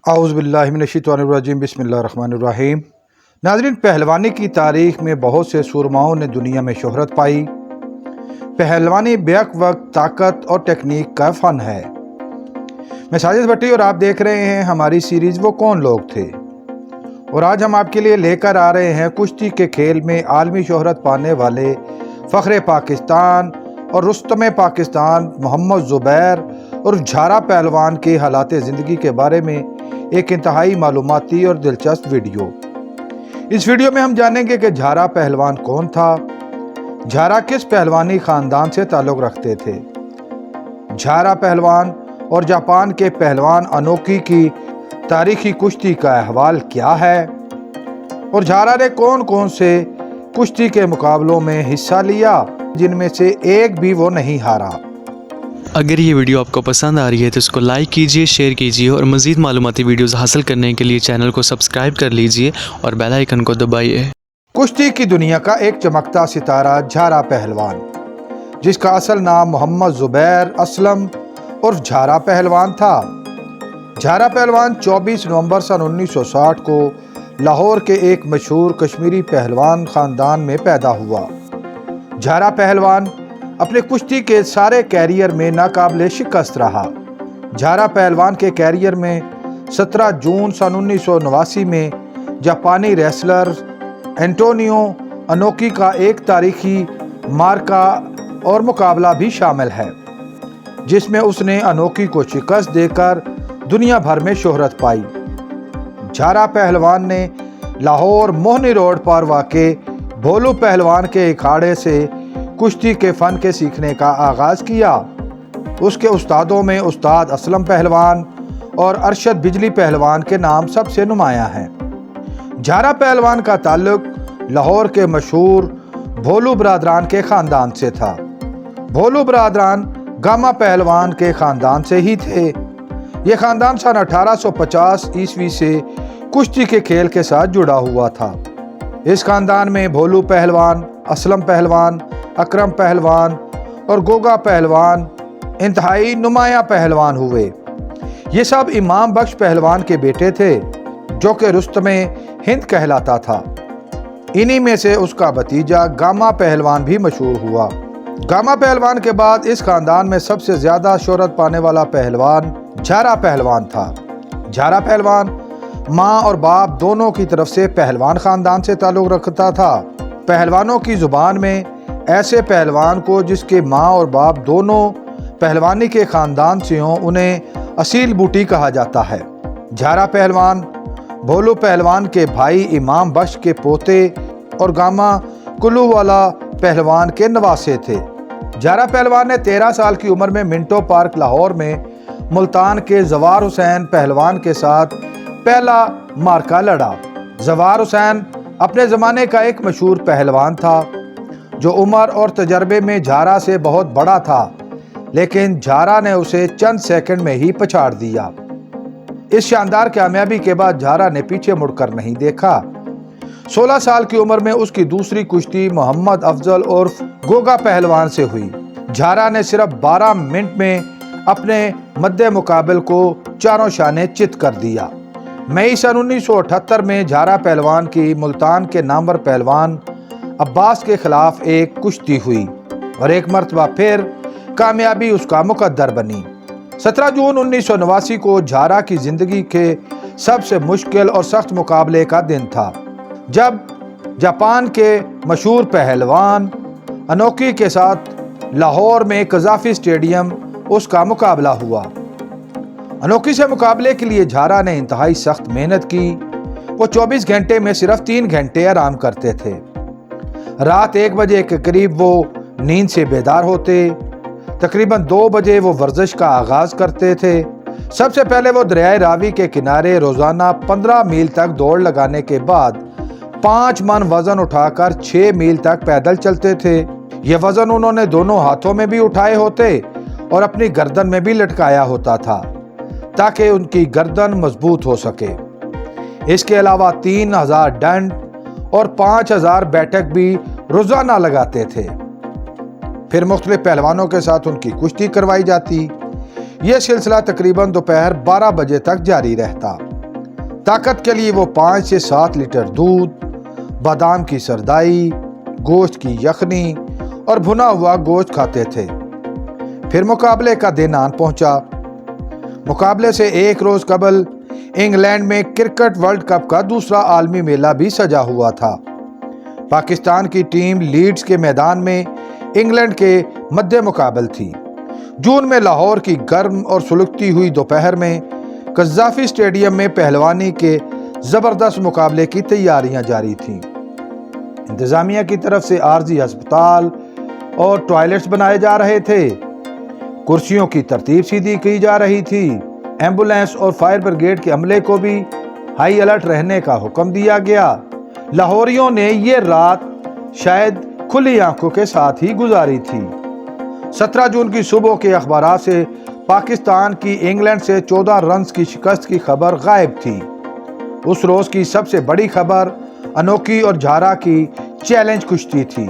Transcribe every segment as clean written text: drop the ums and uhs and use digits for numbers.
اعوذ باللہ من الشیطان الرجیم بسم اللہ الرحمن الرحیم۔ ناظرین، پہلوانی کی تاریخ میں بہت سے سورماؤں نے دنیا میں شہرت پائی۔ پہلوانی بیک وقت طاقت اور ٹیکنیک کا فن ہے۔ میں ساجد بھٹی اور آپ دیکھ رہے ہیں ہماری سیریز وہ کون لوگ تھے، اور آج ہم آپ کے لیے لے کر آ رہے ہیں کشتی کے کھیل میں عالمی شہرت پانے والے فخر پاکستان اور رستم پاکستان محمد زبیر اور جھارا پہلوان کے حالات زندگی کے بارے میں ایک انتہائی معلوماتی اور دلچسپ ویڈیو۔ اس ویڈیو میں ہم جانیں گے کہ جھارا پہلوان کون تھا، جھارا کس پہلوانی خاندان سے تعلق رکھتے تھے، جھارا پہلوان اور جاپان کے پہلوان انوکی کی تاریخی کشتی کا احوال کیا ہے، اور جھارا نے کون کون سے کشتی کے مقابلوں میں حصہ لیا جن میں سے ایک بھی وہ نہیں ہارا۔ اگر یہ ویڈیو آپ کو پسند آ رہی ہے تو اس کو لائک کیجئے، شیئر کیجئے اور مزید معلوماتی ویڈیوز حاصل کرنے کے لیے چینل کو سبسکرائب کر لیجئے اور بیل آئیکن کو دبائیے۔ کشتی کی دنیا کا ایک چمکتا ستارہ جھارا پہلوان، جس کا اصل نام محمد زبیر اسلم اور جھارا پہلوان تھا۔ جھارا پہلوان 24 نومبر سن 1960 کو لاہور کے ایک مشہور کشمیری پہلوان خاندان میں پیدا ہوا۔ جھارا پہلوان اپنے کشتی کے سارے کیریئر میں ناقابل شکست رہا۔ جھارا پہلوان کے کیریئر میں 17 جون سن 1989 میں جاپانی ریسلر اینٹونیو انوکی کا ایک تاریخی مارکا اور مقابلہ بھی شامل ہے، جس میں اس نے انوکی کو شکست دے کر دنیا بھر میں شہرت پائی۔ جھارا پہلوان نے لاہور موہنی روڈ پر واقع بھولو پہلوان کے اکھاڑے سے کشتی کے فن کے سیکھنے کا آغاز کیا۔ اس کے استادوں میں استاد اسلم پہلوان اور ارشد بجلی پہلوان کے نام سب سے نمایاں ہیں۔ جھارا پہلوان کا تعلق لاہور کے مشہور بھولو برادران کے خاندان سے تھا۔ بھولو برادران گاما پہلوان کے خاندان سے ہی تھے۔ یہ خاندان سن 1850 عیسوی سے کشتی کے کھیل کے ساتھ جڑا ہوا تھا۔ اس خاندان میں بھولو پہلوان، اسلم پہلوان، اکرم پہلوان اور گوگا پہلوان انتہائی نمایاں پہلوان ہوئے۔ یہ سب امام بخش پہلوان کے بیٹے تھے، جو کہ رستم ہند کہلاتا تھا۔ انہی میں سے اس کا بھتیجا گاما پہلوان بھی مشہور ہوا۔ گاما پہلوان کے بعد اس خاندان میں سب سے زیادہ شہرت پانے والا پہلوان جھارا پہلوان تھا۔ جھارا پہلوان ماں اور باپ دونوں کی طرف سے پہلوان خاندان سے تعلق رکھتا تھا۔ پہلوانوں کی زبان میں ایسے پہلوان کو جس کے ماں اور باپ دونوں پہلوانی کے خاندان سے ہوں انہیں اصیل بوٹی کہا جاتا ہے۔ جھارا پہلوان بھولو پہلوان کے بھائی امام بخش کے پوتے اور گاما کلو والا پہلوان کے نواسے تھے۔ جھارا پہلوان نے 13 سال کی عمر میں منٹو پارک لاہور میں ملتان کے زوار حسین پہلوان کے ساتھ پہلا مارکا لڑا۔ زوار حسین اپنے زمانے کا ایک مشہور پہلوان تھا، جو عمر اور تجربے میں جھارا سے بہت بڑا تھا، لیکن جھارا نے اسے چند سیکنڈ میں ہی پچھاڑ دیا۔ اس شاندار کامیابی کے بعد جھارا نے پیچھے مڑ کر نہیں دیکھا۔ 16 سال کی عمر میں اس کی دوسری کشتی محمد افضل عرف گوگا پہلوان سے ہوئی۔ جھارا نے صرف 12 منٹ میں اپنے مد مقابل کو چاروں شانے چت کر دیا۔ مئی سن 1978 میں جھارا پہلوان کی ملتان کے نامور پہلوان عباس کے خلاف ایک کشتی ہوئی، اور ایک مرتبہ پھر کامیابی اس کا مقدر بنی۔ 17 جون 1989 کو جھارا کی زندگی کے سب سے مشکل اور سخت مقابلے کا دن تھا، جب جاپان کے مشہور پہلوان انوکی کے ساتھ لاہور میں قذافی اسٹیڈیم اس کا مقابلہ ہوا۔ انوکی سے مقابلے کے لیے جھارا نے انتہائی سخت محنت کی۔ وہ 24 گھنٹے میں صرف 3 گھنٹے آرام کرتے تھے۔ رات 1 بجے کے قریب وہ نیند سے بیدار ہوتے۔ تقریباً 2 بجے وہ ورزش کا آغاز کرتے تھے۔ سب سے پہلے وہ دریائے راوی کے کنارے روزانہ 15 میل تک دوڑ لگانے کے بعد 5 من وزن اٹھا کر 6 میل تک پیدل چلتے تھے۔ یہ وزن انہوں نے دونوں ہاتھوں میں بھی اٹھائے ہوتے اور اپنی گردن میں بھی لٹکایا ہوتا تھا، تاکہ ان کی گردن مضبوط ہو سکے۔ اس کے علاوہ 3000 ڈنڈ اور 5000 بیٹھک بھی روزانہ لگاتے تھے۔ پھر مختلف پہلوانوں کے ساتھ ان کی کشتی کروائی جاتی۔ یہ سلسلہ تقریباً دوپہر 12 بجے تک جاری رہتا۔ طاقت کے لیے وہ 5 سے 7 لیٹر دودھ، بادام کی سردائی، گوشت کی یخنی اور بھنا ہوا گوشت کھاتے تھے۔ پھر مقابلے کا دن آن پہنچا۔ مقابلے سے ایک روز قبل انگلینڈ میں کرکٹ ورلڈ کپ کا دوسرا عالمی میلہ بھی سجا ہوا تھا۔ پاکستان کی ٹیم لیڈز کے میدان میں انگلینڈ کے مد مقابل تھی۔ جون میں لاہور کی گرم اور سلگتی ہوئی دوپہر میں قذافی اسٹیڈیم میں پہلوانی کے زبردست مقابلے کی تیاریاں جاری تھیں۔ انتظامیہ کی طرف سے عارضی ہسپتال اور ٹوائلٹس بنائے جا رہے تھے، کرسیوں کی ترتیب سیدھی کی جا رہی تھی، ایمبولینس اور فائر بریگیڈ کے عملے کو بھی ہائی الرٹ رہنے کا حکم دیا گیا۔ لاہوریوں نے یہ رات شاید کھلی آنکھوں کے ساتھ ہی گزاری تھی۔ 17 جون کی صبح کے اخبارات سے پاکستان کی انگلینڈ سے 14 رنز کی شکست کی خبر غائب تھی۔ اس روز کی سب سے بڑی خبر انوکی اور جھارا کی چیلنج کشتی تھی،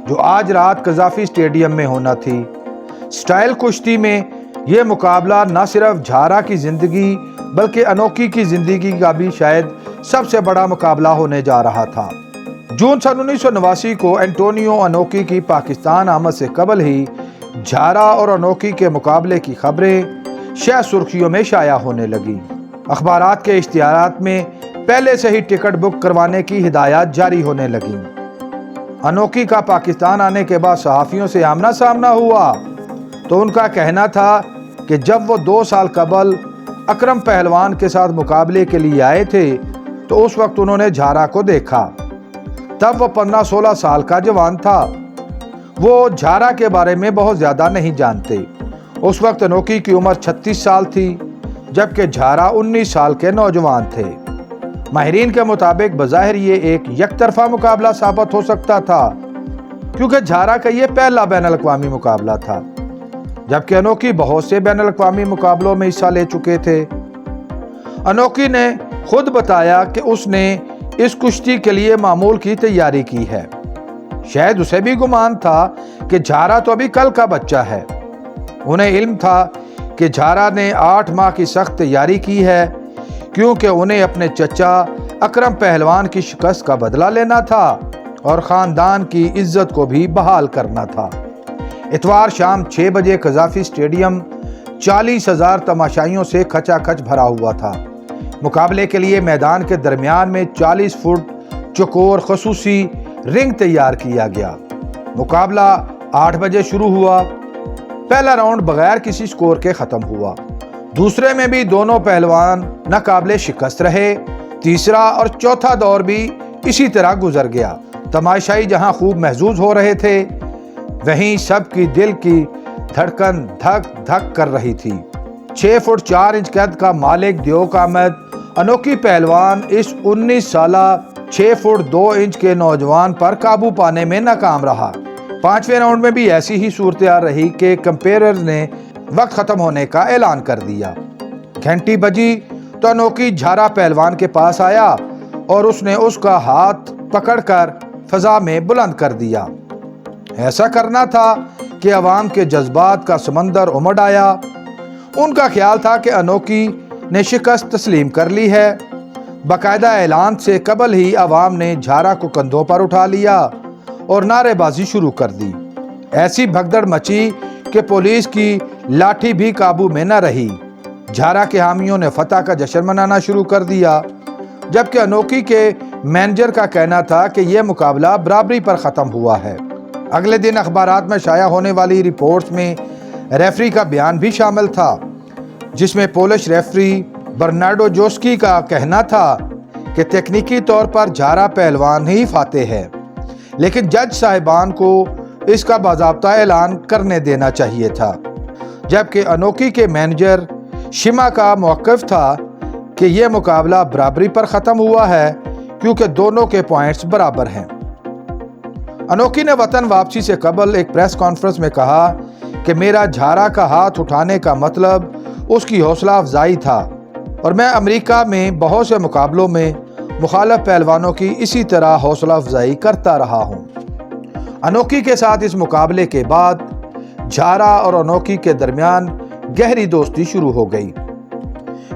جو آج رات قذافی اسٹیڈیم میں ہونا تھی۔ سٹائل کشتی میں یہ مقابلہ نہ صرف جھارا کی زندگی بلکہ انوکی کی زندگی کا بھی شاید سب سے بڑا مقابلہ ہونے جا رہا تھا۔ جون سن 1989 کو انٹونیو انوکی کی پاکستان آمد سے قبل ہی جھارا اور انوکی کے مقابلے کی خبریں شہ سرخیوں میں شائع ہونے لگی۔ اخبارات کے اشتہارات میں پہلے سے ہی ٹکٹ بک کروانے کی ہدایات جاری ہونے لگیں۔ انوکی کا پاکستان آنے کے بعد صحافیوں سے آمنا سامنا ہوا تو ان کا کہنا تھا کہ جب وہ 2 سال قبل اکرم پہلوان کے ساتھ مقابلے کے لیے آئے تھے تو اس وقت انہوں نے جھارا کو دیکھا۔ تب وہ 15-16 سال کا جوان تھا۔ وہ جھارا کے بارے میں بہت زیادہ نہیں جانتے۔ اس وقت انوکی کی عمر 36 سال تھی جبکہ جھارا 19 سال کے نوجوان تھے۔ ماہرین کے مطابق بظاہر یہ ایک یک طرفہ مقابلہ ثابت ہو سکتا تھا کیونکہ جھارا کا یہ پہلا بین الاقوامی مقابلہ تھا، جبکہ انوکی بہت سے بین الاقوامی مقابلوں میں حصہ لے چکے تھے۔ انوکی نے خود بتایا کہ اس نے اس کشتی کے لیے معمول کی تیاری کی ہے۔ شاید اسے بھی گمان تھا کہ جھارا تو ابھی کل کا بچہ ہے۔ انہیں علم تھا کہ جھارا نے 8 ماہ کی سخت تیاری کی ہے کیونکہ انہیں اپنے چچا اکرم پہلوان کی شکست کا بدلہ لینا تھا اور خاندان کی عزت کو بھی بحال کرنا تھا۔ اتوار شام 6 بجے قذافی اسٹیڈیم 40,000 تماشائیوں سے کھچا کھچ بھرا ہوا تھا۔ مقابلے کے لیے میدان کے درمیان میں 40 فٹ چوکور خصوصی رنگ تیار کیا گیا۔ مقابلہ 8 بجے شروع ہوا۔ پہلا راؤنڈ بغیر کسی سکور کے ختم ہوا۔ دوسرے میں بھی دونوں پہلوان ناقابل شکست رہے۔ تیسرا اور چوتھا دور بھی اسی طرح گزر گیا۔ تماشائی جہاں خوب محظوظ ہو رہے تھے وہیں سب کی دل کی دھڑکن دھک دھک کر رہی تھی۔ 6 فٹ 4 انچ قد کا مالک دیوک احمد انوکی پہلوان اس 19 سالہ 6 فٹ 2 انچ کے نوجوان پر قابو پانے میں ناکام رہا۔ 5ویں راؤنڈ میں بھی ایسی ہی صورتحال رہی کہ کمپیئرز نے وقت ختم ہونے کا اعلان کر دیا۔ گھنٹی بجی تو انوکی جھارا پہلوان کے پاس آیا اور اس نے اس کا ہاتھ پکڑ کر فضا میں بلند کر دیا۔ ایسا کرنا تھا کہ عوام کے جذبات کا سمندر امڈ آیا۔ ان کا خیال تھا کہ انوکی نے شکست تسلیم کر لی ہے۔ باقاعدہ اعلان سے قبل ہی عوام نے جھارا کو کندھوں پر اٹھا لیا اور نعرے بازی شروع کر دی۔ ایسی بھگدڑ مچی کہ پولیس کی لاٹھی بھی قابو میں نہ رہی۔ جھارا کے حامیوں نے فتح کا جشن منانا شروع کر دیا جبکہ انوکی کے مینیجر کا کہنا تھا کہ یہ مقابلہ برابری پر ختم ہوا ہے۔ اگلے دن اخبارات میں شائع ہونے والی رپورٹس میں ریفری کا بیان بھی شامل تھا جس میں پولش ریفری برنارڈو جوسکی کا کہنا تھا کہ تکنیکی طور پر جھارا پہلوان ہی فاتح ہے، لیکن جج صاحبان کو اس کا باضابطہ اعلان کرنے دینا چاہیے تھا، جبکہ انوکی کے مینیجر شیما کا موقف تھا کہ یہ مقابلہ برابری پر ختم ہوا ہے کیونکہ دونوں کے پوائنٹس برابر ہیں۔ انوکی نے وطن واپسی سے قبل ایک پریس کانفرنس میں کہا کہ میرا جھارا کا ہاتھ اٹھانے کا مطلب اس کی حوصلہ افزائی تھا اور میں امریکہ میں بہت سے مقابلوں میں مخالف پہلوانوں کی اسی طرح حوصلہ افزائی کرتا رہا ہوں۔ انوکی کے ساتھ اس مقابلے کے بعد جھارا اور انوکی کے درمیان گہری دوستی شروع ہو گئی۔